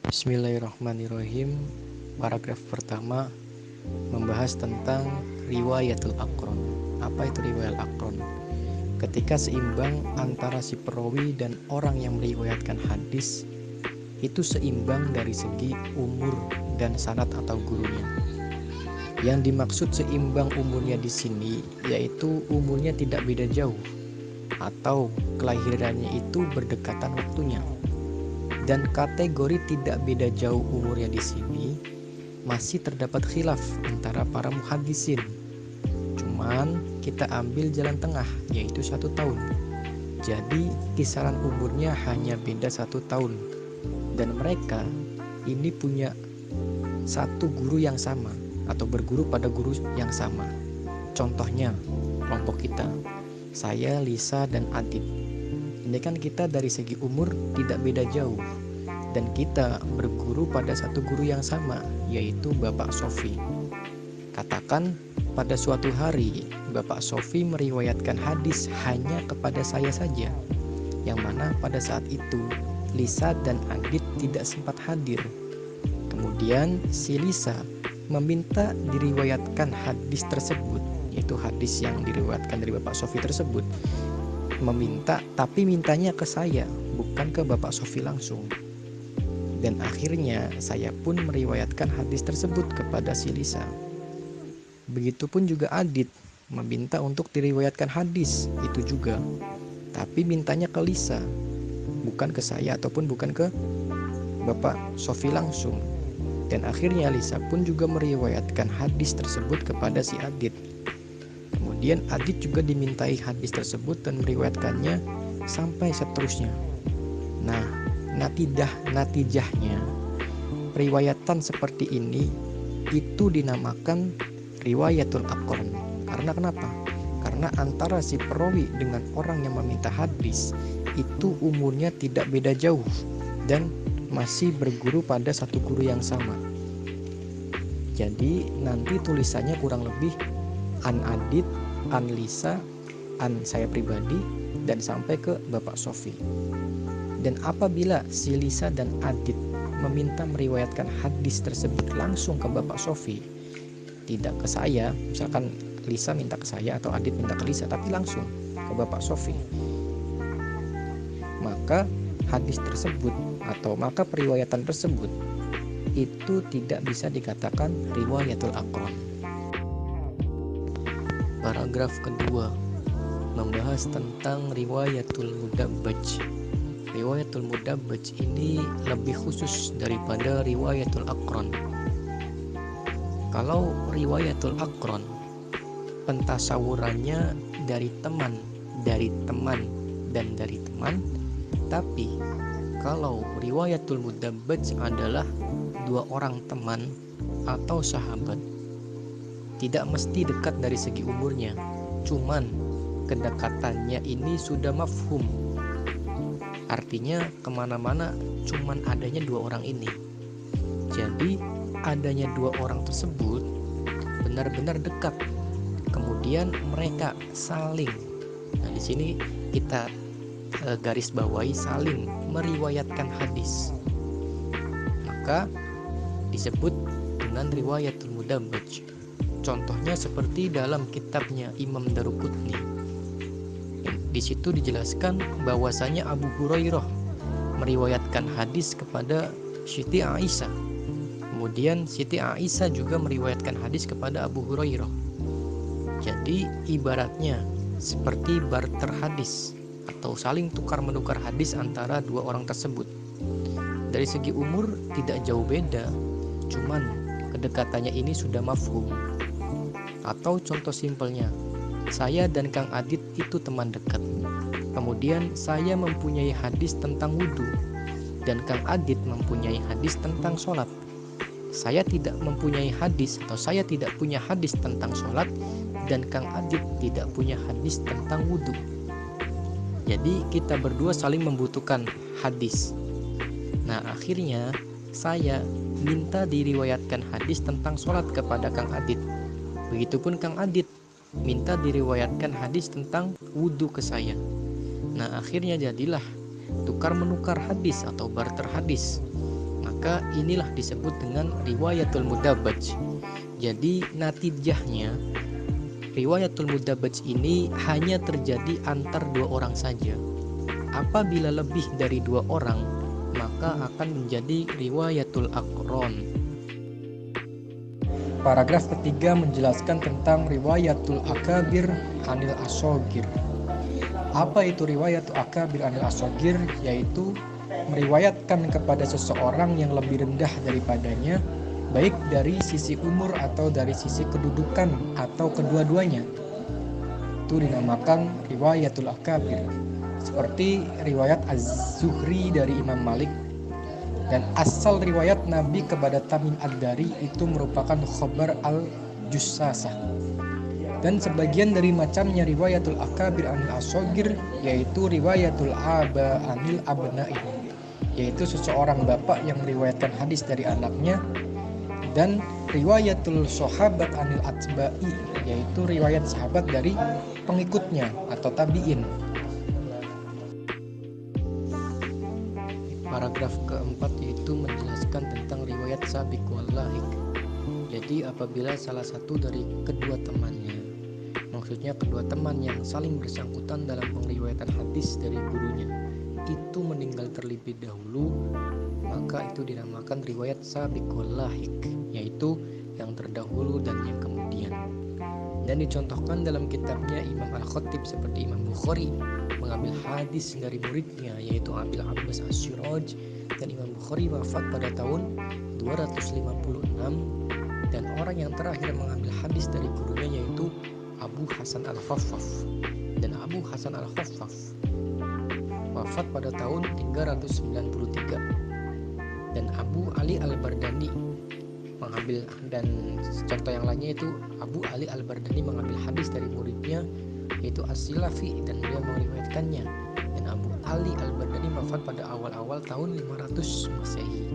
Bismillahirrahmanirrahim. Paragraf pertama membahas tentang riwayatul aqron. Apa itu riwayat aqron? Ketika seimbang antara si perawi dan orang yang meriwayatkan hadis itu seimbang dari segi umur dan sanad atau gurunya. Yang dimaksud seimbang umurnya di sini yaitu umurnya tidak beda jauh atau kelahirannya itu berdekatan waktunya. Dan kategori tidak beda jauh umurnya di sini masih terdapat khilaf antara para muhaddisin. Cuman kita ambil jalan tengah yaitu 1 tahun. Jadi kisaran umurnya hanya beda 1 tahun. Dan mereka ini punya satu guru yang sama atau berguru pada guru yang sama. Contohnya kelompok kita, saya, Lisa, dan Adit. Ini kan kita dari segi umur tidak beda jauh dan kita berguru pada satu guru yang sama yaitu Bapak Sofi. Katakan pada suatu hari Bapak Sofi meriwayatkan hadis hanya kepada saya saja, yang mana pada saat itu Lisa dan Adit tidak sempat hadir. Kemudian si Lisa meminta diriwayatkan hadis tersebut, yaitu hadis yang diriwayatkan dari Bapak Sofi tersebut, tapi mintanya ke saya, bukan ke Bapak Sofi langsung. Dan akhirnya saya pun meriwayatkan hadis tersebut kepada si Lisa. Begitupun juga Adit meminta untuk diriwayatkan hadis itu juga, tapi mintanya ke Lisa, bukan ke saya ataupun bukan ke Bapak Sofi langsung. Dan akhirnya Lisa pun juga meriwayatkan hadis tersebut kepada si Adit. Kemudian Adit juga dimintai hadis tersebut dan meriwayatkannya sampai seterusnya. Nah, natijahnya riwayatan seperti ini itu dinamakan riwayatul aqron. Karena kenapa? Karena antara si perawi dengan orang yang meminta hadis itu umurnya tidak beda jauh dan masih berguru pada satu guru yang sama. Jadi nanti tulisannya kurang lebih an Adit, an Lisa, an saya pribadi, dan sampai ke Bapak Sofi. Dan apabila si Lisa dan Adit meminta meriwayatkan hadis tersebut langsung ke Bapak Sofi, tidak ke saya, misalkan Lisa minta ke saya atau Adit minta ke Lisa, tapi langsung ke Bapak Sofi, maka hadis tersebut atau maka periwayatan tersebut itu tidak bisa dikatakan riwayatul aqron. Paragraf kedua membahas tentang riwayatul mudabbaj. Riwayatul mudabbaj ini lebih khusus daripada riwayatul aqron. Kalau riwayatul aqron pentasawurannya dari teman, dan dari teman, tapi kalau riwayatul mudabbaj adalah 2 orang teman atau sahabat. Tidak mesti dekat dari segi umurnya, cuman kedekatannya ini sudah mafhum. Artinya kemana-mana cuman adanya 2 orang ini. Jadi adanya 2 orang tersebut benar-benar dekat. Kemudian mereka saling. Nah, di sini kita garis bawahi saling meriwayatkan hadis. Maka disebut dengan riwayatul mudabbaj. Contohnya seperti dalam kitabnya Imam Daruqutni. Di situ dijelaskan bahwasanya Abu Hurairah meriwayatkan hadis kepada Siti Aisyah. Kemudian Siti Aisyah juga meriwayatkan hadis kepada Abu Hurairah. Jadi ibaratnya seperti barter hadis atau saling tukar-menukar hadis antara 2 orang tersebut. Dari segi umur tidak jauh beda, cuman kedekatannya ini sudah mafhum. Atau contoh simpelnya, saya dan Kang Adit itu teman dekat. Kemudian saya mempunyai hadis tentang wudhu dan Kang Adit mempunyai hadis tentang sholat. Saya tidak mempunyai hadis atau saya tidak punya hadis tentang sholat dan Kang Adit tidak punya hadis tentang wudhu. Jadi kita berdua saling membutuhkan hadis. Nah, akhirnya saya minta diriwayatkan hadis tentang sholat kepada Kang Adit. Begitupun Kang Adit minta diriwayatkan hadis tentang wudhu ke saya. Nah, akhirnya jadilah tukar menukar hadis atau barter hadis. maka inilah disebut dengan riwayatul mudabbaj. Jadi natijahnya riwayatul mudabbaj ini hanya terjadi antar dua orang saja. Apabila lebih dari dua orang, maka akan menjadi riwayatul aqron. Paragraf ketiga menjelaskan tentang riwayatul akabir anil asogir. Apa itu riwayatul akabir anil asogir? Yaitu meriwayatkan kepada seseorang yang lebih rendah daripadanya, baik dari sisi umur atau dari sisi kedudukan atau kedua-duanya. Itu dinamakan riwayatul akabir. Seperti riwayat Az-Zuhri dari Imam Malik. Dan asal riwayat Nabi kepada Tamim Ad-Dari itu merupakan khobar al-Jussasah. Dan sebagian dari macamnya riwayatul akabir anil asogir, yaitu riwayatul aba anil abna'i, yaitu seseorang bapak yang meriwayatkan hadis dari anaknya. Dan riwayatul sahabat anil atba'i, yaitu riwayat sahabat dari pengikutnya atau tabi'in. Paragraf keempat yaitu menjelaskan tentang riwayat sabiq wal lahiq. Jadi apabila salah satu dari kedua temannya, maksudnya kedua teman yang saling bersangkutan dalam pengriwayatan hadis dari gurunya, itu meninggal terlebih dahulu, maka itu dinamakan riwayat sabiq wal lahiq, yaitu yang terdahulu dan yang kemudian. Dan dicontohkan dalam kitabnya Imam Al-Khatib seperti Imam Bukhari mengambil hadis dari muridnya yaitu Abil Abbas As-Siraj, dan Imam Bukhari wafat pada tahun 256, dan orang yang terakhir mengambil hadis dari gurunya yaitu Abu Hasan Al-Khaffaf, dan Abu Hasan Al-Khaffaf wafat pada tahun 393, dan Abu Ali Al-Bardani mengambil, dan contoh yang lainnya itu Abu Ali Al-Bardani mengambil hadis dari muridnya yaitu As-Silafi, dan beliau meriwayatkannya, dan Abu Ali Al-Bardani wafat pada awal-awal tahun 500 Masehi.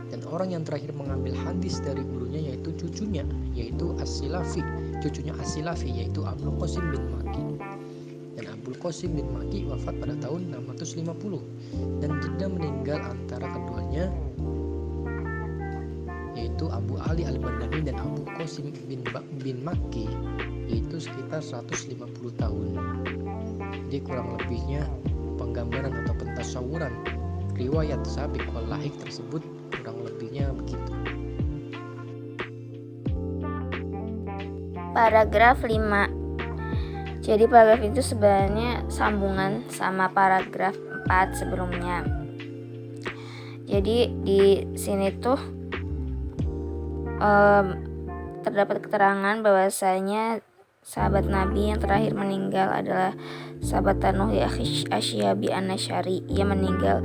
Dan orang yang terakhir mengambil hadis dari gurunya yaitu cucunya, yaitu As-Silafi, cucunya As-Silafi yaitu Abul Qasim bin Maki. Dan Abul Qasim bin Maki wafat pada tahun 650, dan jeda meninggal antara keduanya yaitu Abu Ali Al-Bardani dan Abu Qasim bin Maki yaitu sekitar 150 tahun. Jadi kurang lebihnya penggambaran atau pentasawuran riwayat sabiq wal lahiq tersebut kurang lebihnya begitu. Paragraf 5. Jadi paragraf itu sebenarnya sambungan sama paragraf 4 sebelumnya. Jadi di sini tuh terdapat keterangan bahwasanya sahabat Nabi yang terakhir meninggal adalah sahabat Nuh Asyabi An-Nasyari. Ia meninggal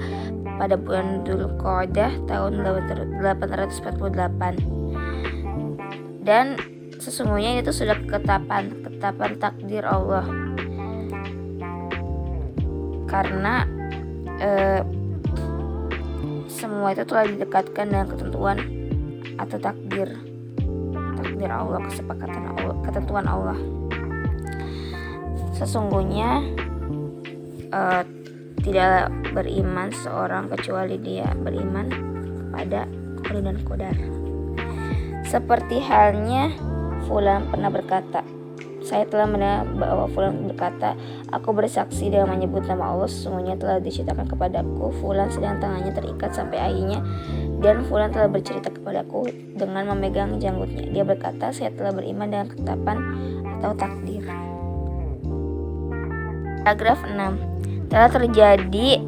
pada bulan Dzulqa'dah tahun 848. Dan sesungguhnya itu sudah ketetapan takdir Allah. Karena semua itu telah didekatkan dengan ketentuan atau takdir Allah, kesepakatan Allah, ketentuan Allah. Sesungguhnya tidak beriman seorang kecuali dia beriman pada qada dan qadar. Seperti halnya Fulan pernah berkata, saya telah mendengar bahwa Fulan berkata, aku bersaksi dengan menyebut nama Allah, sesungguhnya telah diceritakan kepadaku Fulan sedang tangannya terikat sampai akhirnya, dan Fulan telah bercerita kepadaku dengan memegang janggutnya. Dia berkata, saya telah beriman dengan ketetapan atau takdir. Paragraf 6. Telah terjadi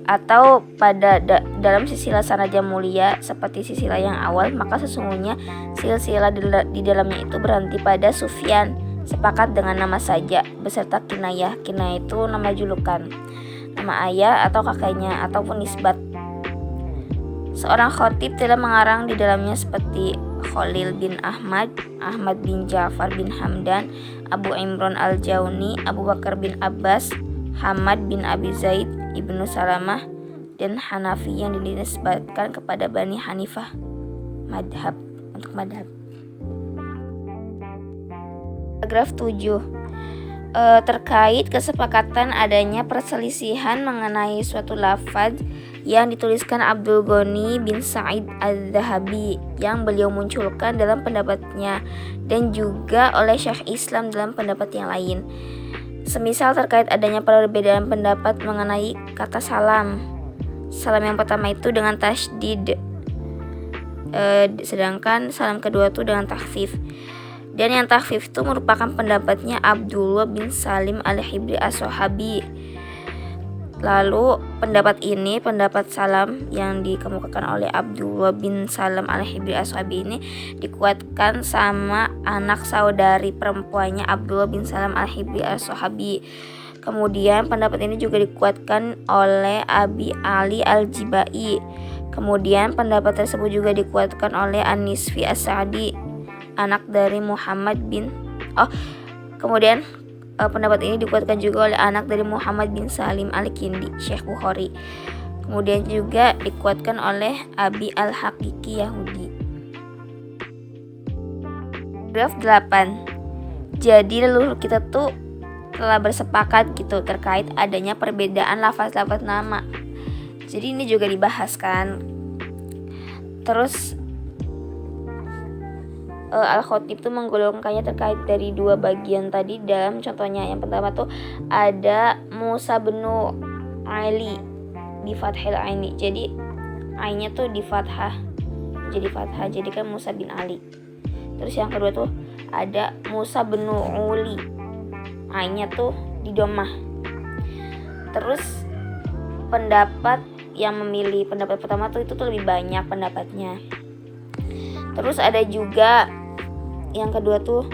atau pada dalam silsilah sanad yang mulia seperti silsilah yang awal, maka sesungguhnya silsilah di dalamnya itu berhenti pada Sufyan sepakat dengan nama saja beserta kinayah. Kinayah itu nama julukan, nama ayah atau kakeknya ataupun nisbat. Seorang khatib telah mengarang di dalamnya seperti Khalil bin Ahmad, Ahmad bin Ja'far bin Hamdan, Abu Imran al-Jauni, Abu Bakar bin Abbas, Hamad bin Abi Zaid, Ibnu Salamah, dan Hanafi yang dinisbatkan kepada Bani Hanifah madhab, untuk madhab. Paragraf 7. Terkait kesepakatan adanya perselisihan mengenai suatu lafaz yang dituliskan Abdul Ghani bin Sa'id Az-Zahabi yang beliau munculkan dalam pendapatnya dan juga oleh Syekh Islam dalam pendapat yang lain. Semisal terkait adanya perbedaan pendapat mengenai kata salam. Salam yang pertama itu dengan tasydid, sedangkan salam kedua itu dengan takhfif. Dan yang takhfif itu merupakan pendapatnya Abdullah bin Salim al-Hibri as-Sahabi. Lalu pendapat salam yang dikemukakan oleh Abdullah bin Salam al-Hibri as-Sahabi ini dikuatkan sama anak saudari perempuannya Abdullah bin Salam al-Hibri as-Sahabi. Kemudian pendapat ini juga dikuatkan oleh Abi Ali al-Jibai. Kemudian pendapat tersebut juga dikuatkan oleh An-Nisfi as-Sa'di, anak dari Muhammad bin kemudian pendapat ini dikuatkan juga oleh anak dari Muhammad bin Salim al-Kindi, Syekh Bukhari. Kemudian juga dikuatkan oleh Abi al-Haqiqi Yahudi. Paragraf 8. Jadi leluhur kita tuh telah bersepakat gitu terkait adanya perbedaan lafaz-lafaz nama. Jadi ini juga dibahas kan. Terus Al-Khatib tuh menggolongkannya terkait dari dua bagian tadi dalam contohnya. Yang pertama tuh ada Musa bin Ali di fathil aini. Jadi ainnya tuh di fathah. Jadi fathah. Jadi kan Musa bin Ali. Terus yang kedua tuh ada Musa bin Uli. Ainnya tuh di dhammah. Terus pendapat yang memilih pendapat pertama tuh itu tuh lebih banyak pendapatnya. Terus ada juga yang kedua tuh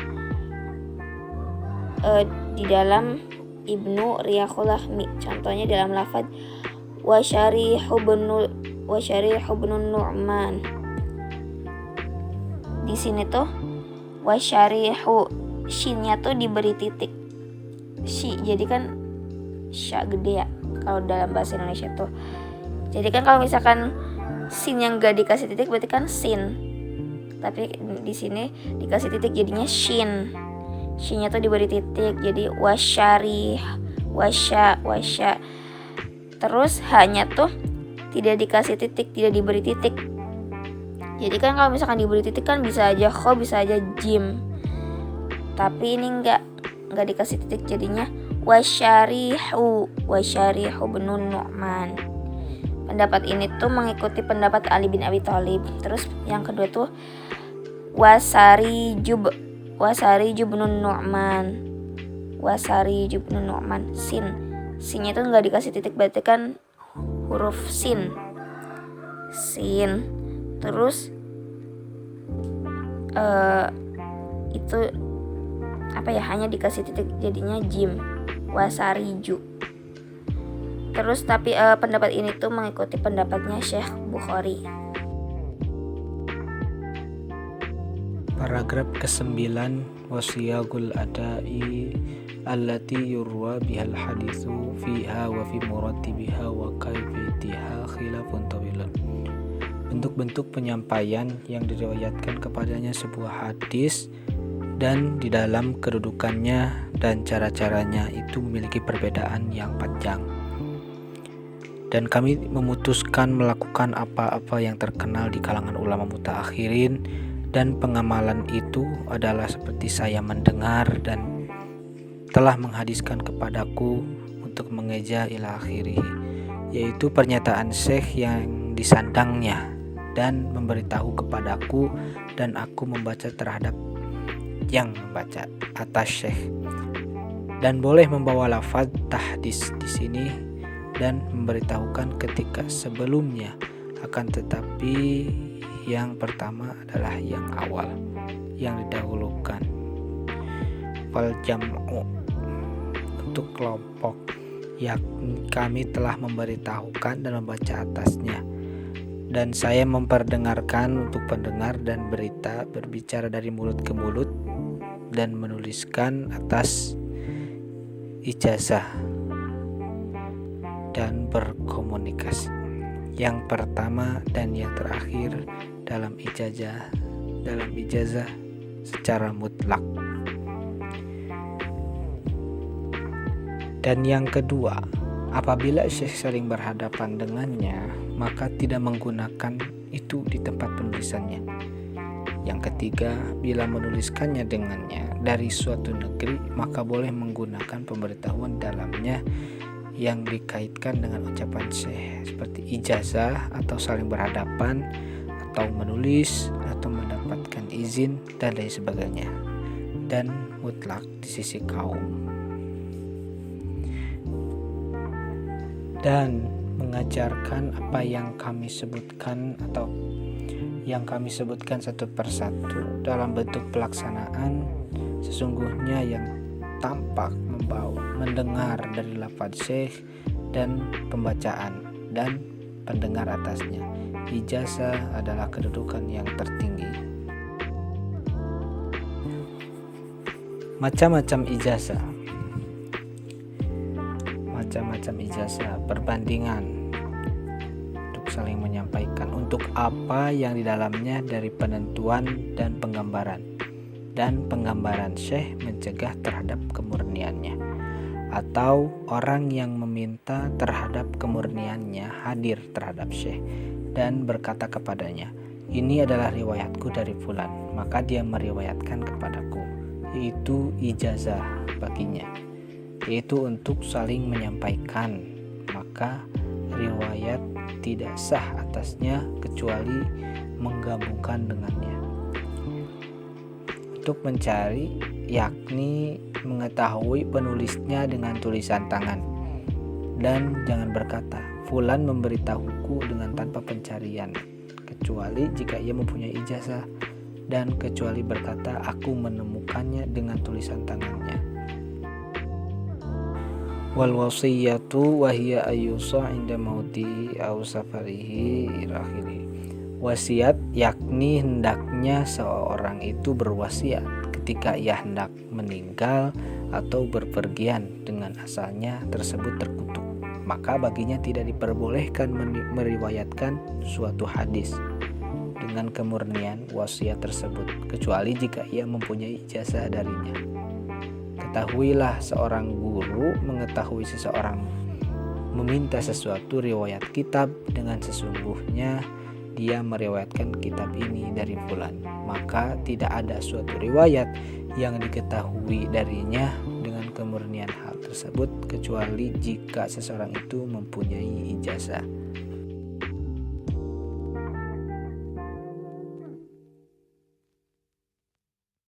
di dalam Ibnu Riyahul Lahmi. Contohnya dalam lafaz wasyarihu bin Nu'man. Di sini tuh wasyarihu, shinnya tuh diberi titik. Shi, jadi kan sya gede ya kalau dalam bahasa Indonesia tuh. Jadi kan kalau misalkan sin yang gak dikasih titik berarti kan sin. Tapi di sini dikasih titik jadinya shin. Shinnya tuh diberi titik jadi wasya. Terus hanya tuh tidak dikasih titik, tidak diberi titik. Jadi kan kalau misalkan diberi titik kan bisa aja kho, bisa aja jim. Tapi ini enggak dikasih titik jadinya wasyarihu bin Nu'man. Pendapat ini tuh mengikuti pendapat Ali bin Abi Thalib. Terus yang kedua tuh wasari jubnun Nu'man. Sinnya itu nggak dikasih titik berarti kan huruf sin. Terus itu hanya dikasih titik jadinya jim, wasariju. Terus tapi pendapat ini tuh mengikuti pendapatnya Syekh Bukhari. Paragraf ke-9 wasiyagul adai allati yurwa bihal hadithu fiha wa fi murattibiha wa kaifiyatiha khilafun tawilun. Bentuk-bentuk penyampaian yang diriwayatkan kepadanya sebuah hadis dan di dalam kedudukannya dan cara-caranya itu memiliki perbedaan yang panjang. Dan kami memutuskan melakukan apa-apa yang terkenal di kalangan ulama mutaakhirin, dan pengamalan itu adalah seperti saya mendengar dan telah menghadiskan kepadaku untuk mengeja ila akhirih, yaitu pernyataan Syekh yang disandangnya dan memberitahu kepadaku dan aku membaca terhadap yang membaca atas Syekh, dan boleh membawa lafaz tahdis di sini dan memberitahukan ketika sebelumnya, akan tetapi yang pertama adalah yang awal yang didahulukan. Fal jam'u untuk kelompok, yakni kami telah memberitahukan dan membaca atasnya, dan saya memperdengarkan untuk pendengar dan berita berbicara dari mulut ke mulut dan menuliskan atas ijazah dan berkomunikasi yang pertama dan yang terakhir dalam ijazah secara mutlak. Dan yang kedua Apabila syekh saling berhadapan dengannya, maka tidak menggunakan itu di tempat penulisannya. Yang ketiga, bila menuliskannya dengannya dari suatu negeri, maka boleh menggunakan pemberitahuan dalamnya yang dikaitkan dengan ucapan syekh, seperti ijazah atau saling berhadapan, atau menulis, atau mendapatkan izin, dan lain sebagainya, dan mutlak di sisi kaum. Dan mengajarkan apa yang kami sebutkan atau yang kami sebutkan satu persatu dalam bentuk pelaksanaan, sesungguhnya yang tampak mendengar dari lafaz syekh dan pembacaan dan pendengar atasnya. Ijazah adalah kedudukan yang tertinggi. Macam-macam ijazah. Macam-macam ijazah, perbandingan untuk saling menyampaikan untuk apa yang di dalamnya dari penentuan dan penggambaran syekh mencegah terhadap kemurniannya, atau orang yang meminta terhadap kemurniannya hadir terhadap syekh dan berkata kepadanya, "Ini adalah riwayatku dari fulan," maka dia meriwayatkan kepadaku, yaitu ijazah baginya, yaitu untuk saling menyampaikan, maka riwayat tidak sah atasnya kecuali menggabungkan dengannya. Untuk mencari, yakni mengetahui penulisnya dengan tulisan tangan, dan jangan berkata, "Fulan memberitahuku," dengan tanpa pencarian, kecuali jika ia mempunyai ijazah, dan kecuali berkata, "Aku menemukannya dengan tulisan tangannya." Wal wasiyatu wa hiya ayyusa 'inda mauti aw safarihi ila akhirih. Wasiat yakni hendaknya seorang itu berwasiat ketika ia hendak meninggal atau berpergian dengan asalnya tersebut terkutuk, maka baginya tidak diperbolehkan meriwayatkan suatu hadis dengan kemurnian wasiat tersebut, kecuali jika ia mempunyai ijazah darinya. Ketahuilah, seorang guru mengetahui seseorang meminta sesuatu riwayat kitab dengan sesungguhnya dia meriwayatkan kitab ini dari fulan, maka tidak ada suatu riwayat yang diketahui darinya dengan kemurnian hal tersebut, kecuali jika seseorang itu mempunyai ijazah.